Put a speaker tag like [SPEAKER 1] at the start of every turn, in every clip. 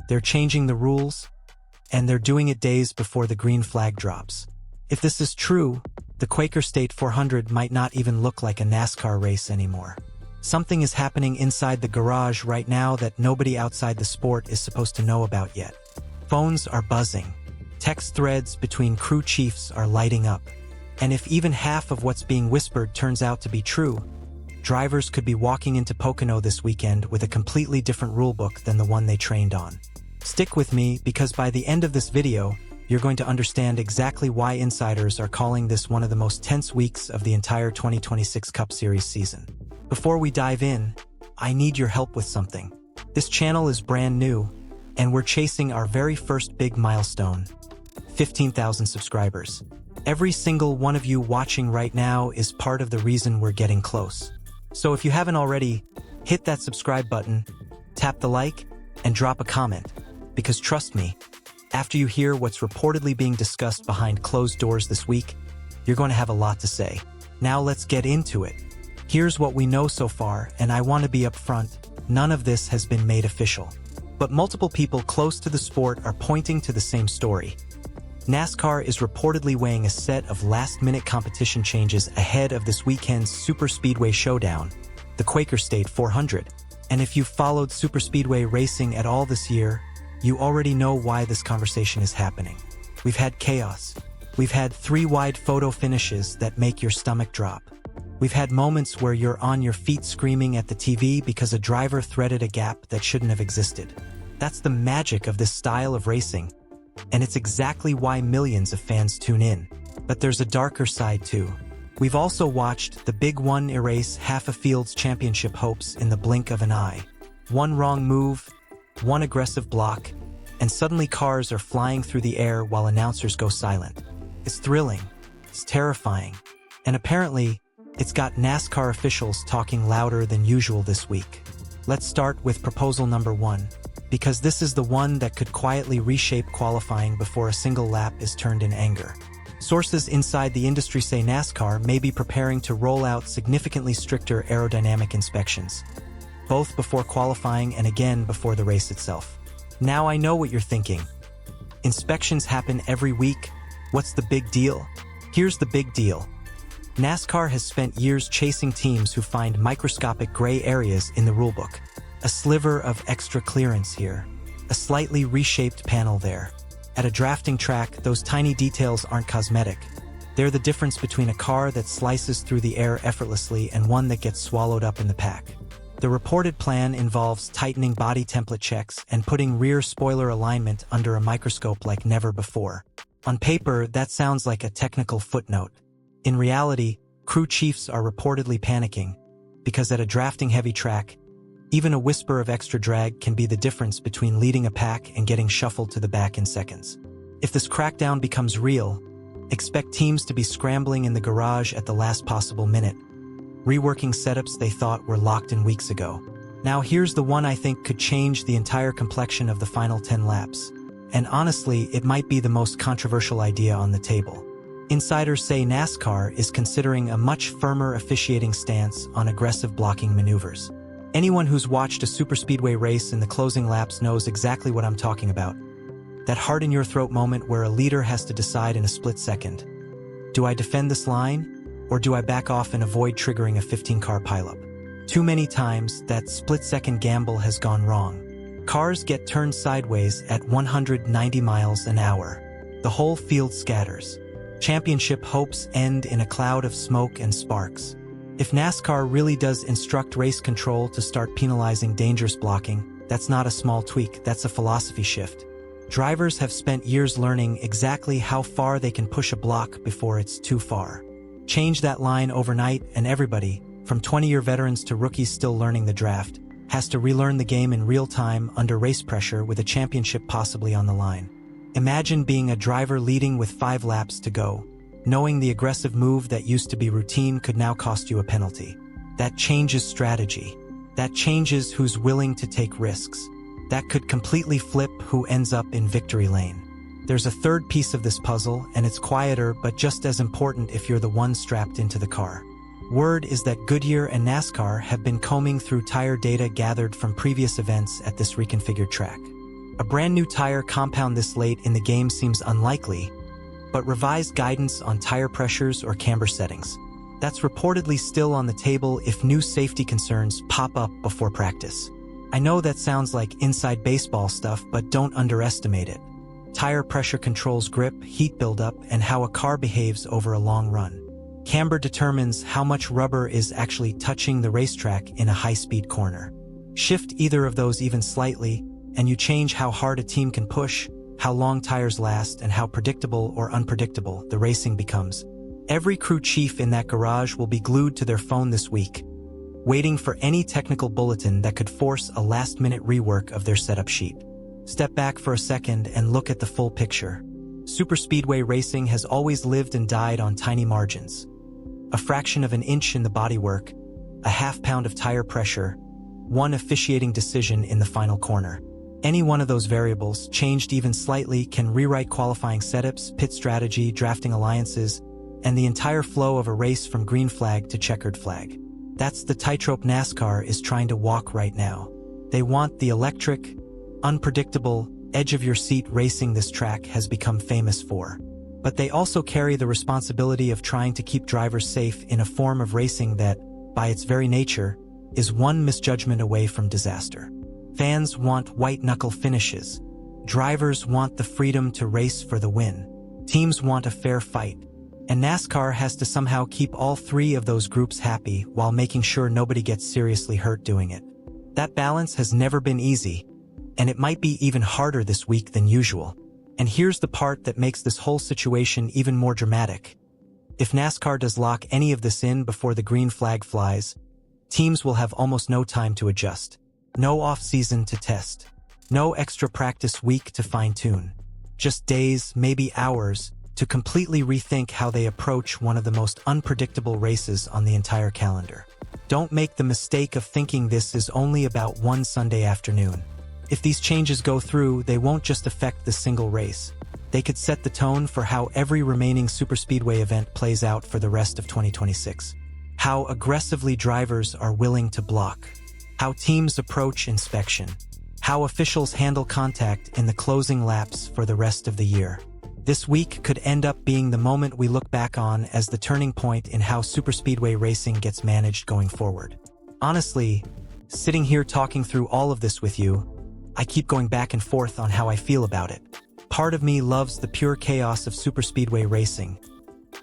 [SPEAKER 1] They're changing the rules, and they're doing it days before the green flag drops. If this is true, the Quaker State 400 might not even look like a NASCAR race anymore. Something is happening inside the garage right now that nobody outside the sport is supposed to know about yet. Phones are buzzing. Text threads between crew chiefs are lighting up. And if even half of what's being whispered turns out to be true, drivers could be walking into Pocono this weekend with a completely different rulebook than the one they trained on. Stick with me, because by the end of this video, you're going to understand exactly why insiders are calling this one of the most tense weeks of the entire 2026 Cup Series season. Before we dive in, I need your help with something. This channel is brand new, and we're chasing our very first big milestone, 15,000 subscribers. Every single one of you watching right now is part of the reason we're getting close. So if you haven't already, hit that subscribe button, tap the like, and drop a comment. Because trust me, after you hear what's reportedly being discussed behind closed doors this week, you're going to have a lot to say. Now let's get into it. Here's what we know so far, and I want to be upfront, none of this has been made official. But multiple people close to the sport are pointing to the same story. NASCAR is reportedly weighing a set of last-minute competition changes ahead of this weekend's Super Speedway showdown, the Quaker State 400. And if you've followed Super Speedway racing at all this year, you already know why this conversation is happening. We've had chaos. We've had 3 wide photo finishes that make your stomach drop. We've had moments where you're on your feet screaming at the TV because a driver threaded a gap that shouldn't have existed. That's the magic of this style of racing, and it's exactly why millions of fans tune in. But there's a darker side too. We've also watched the Big One erase half a field's championship hopes in the blink of an eye. One wrong move, one aggressive block, and suddenly cars are flying through the air while announcers go silent. It's thrilling, it's terrifying, and apparently, it's got NASCAR officials talking louder than usual this week. Let's start with proposal number 1, because this is the one that could quietly reshape qualifying before a single lap is turned in anger. Sources inside the industry say NASCAR may be preparing to roll out significantly stricter aerodynamic inspections, both before qualifying and again before the race itself. Now I know what you're thinking. Inspections happen every week. What's the big deal? Here's the big deal. NASCAR has spent years chasing teams who find microscopic gray areas in the rulebook. A sliver of extra clearance here, a slightly reshaped panel there. At a drafting track, those tiny details aren't cosmetic. They're the difference between a car that slices through the air effortlessly and one that gets swallowed up in the pack. The reported plan involves tightening body template checks and putting rear spoiler alignment under a microscope like never before. On paper, that sounds like a technical footnote. In reality, crew chiefs are reportedly panicking, because at a drafting-heavy track, even a whisper of extra drag can be the difference between leading a pack and getting shuffled to the back in seconds. If this crackdown becomes real, expect teams to be scrambling in the garage at the last possible minute, reworking setups they thought were locked in weeks ago. Now here's the one I think could change the entire complexion of the final 10 laps. And honestly, it might be the most controversial idea on the table. Insiders say NASCAR is considering a much firmer officiating stance on aggressive blocking maneuvers. Anyone who's watched a superspeedway race in the closing laps knows exactly what I'm talking about. That heart-in-your-throat moment where a leader has to decide in a split second. Do I defend this line, or do I back off and avoid triggering a 15-car pileup? Too many times, that split-second gamble has gone wrong. Cars get turned sideways at 190 miles an hour. The whole field scatters. Championship hopes end in a cloud of smoke and sparks. If NASCAR really does instruct race control to start penalizing dangerous blocking, that's not a small tweak, that's a philosophy shift. Drivers have spent years learning exactly how far they can push a block before it's too far. Change that line overnight and everybody, from 20-year veterans to rookies still learning the draft, has to relearn the game in real time under race pressure with a championship possibly on the line. Imagine being a driver leading with 5 laps to go, knowing the aggressive move that used to be routine could now cost you a penalty. That changes strategy. That changes who's willing to take risks. That could completely flip who ends up in victory lane. There's a third piece of this puzzle, and it's quieter but just as important if you're the one strapped into the car. Word is that Goodyear and NASCAR have been combing through tire data gathered from previous events at this reconfigured track. A brand new tire compound this late in the game seems unlikely, but revised guidance on tire pressures or camber settings. That's reportedly still on the table if new safety concerns pop up before practice. I know that sounds like inside baseball stuff, but don't underestimate it. Tire pressure controls grip, heat buildup, and how a car behaves over a long run. Camber determines how much rubber is actually touching the racetrack in a high-speed corner. Shift either of those even slightly, and you change how hard a team can push, how long tires last, and how predictable or unpredictable the racing becomes. Every crew chief in that garage will be glued to their phone this week, waiting for any technical bulletin that could force a last-minute rework of their setup sheet. Step back for a second and look at the full picture. Superspeedway racing has always lived and died on tiny margins. A fraction of an inch in the bodywork, a half-pound of tire pressure, one officiating decision in the final corner. Any one of those variables, changed even slightly, can rewrite qualifying setups, pit strategy, drafting alliances, and the entire flow of a race from green flag to checkered flag. That's the tightrope NASCAR is trying to walk right now. They want the electric, unpredictable, edge-of-your-seat racing this track has become famous for. But they also carry the responsibility of trying to keep drivers safe in a form of racing that, by its very nature, is one misjudgment away from disaster. Fans want white-knuckle finishes. Drivers want the freedom to race for the win. Teams want a fair fight. And NASCAR has to somehow keep all three of those groups happy while making sure nobody gets seriously hurt doing it. That balance has never been easy, and it might be even harder this week than usual. And here's the part that makes this whole situation even more dramatic. If NASCAR does lock any of this in before the green flag flies, teams will have almost no time to adjust. No off-season to test. No extra practice week to fine-tune. Just days, maybe hours, to completely rethink how they approach one of the most unpredictable races on the entire calendar. Don't make the mistake of thinking this is only about one Sunday afternoon. If these changes go through, they won't just affect the single race. They could set the tone for how every remaining superspeedway event plays out for the rest of 2026. How aggressively drivers are willing to block. How teams approach inspection. How officials handle contact in the closing laps for the rest of the year. This week could end up being the moment we look back on as the turning point in how superspeedway racing gets managed going forward. Honestly, sitting here talking through all of this with you, I keep going back and forth on how I feel about it. Part of me loves the pure chaos of superspeedway racing.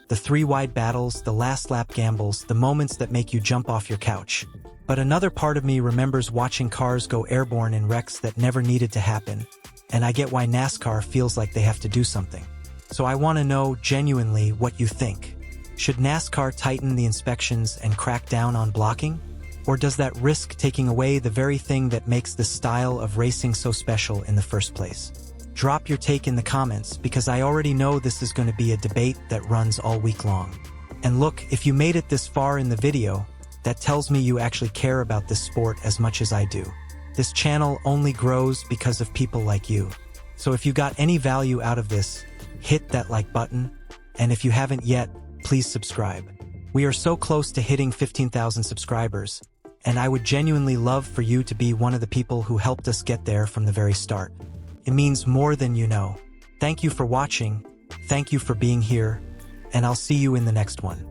[SPEAKER 1] The three-wide battles, the last-lap gambles, the moments that make you jump off your couch. But another part of me remembers watching cars go airborne in wrecks that never needed to happen, and I get why NASCAR feels like they have to do something. So I want to know genuinely what you think. Should NASCAR tighten the inspections and crack down on blocking? Or does that risk taking away the very thing that makes this style of racing so special in the first place? Drop your take in the comments, because I already know this is going to be a debate that runs all week long. And look, if you made it this far in the video, that tells me you actually care about this sport as much as I do. This channel only grows because of people like you. So if you got any value out of this, hit that like button, and if you haven't yet, please subscribe. We are so close to hitting 15,000 subscribers, and I would genuinely love for you to be one of the people who helped us get there from the very start. It means more than you know. Thank you for watching, thank you for being here, and I'll see you in the next one.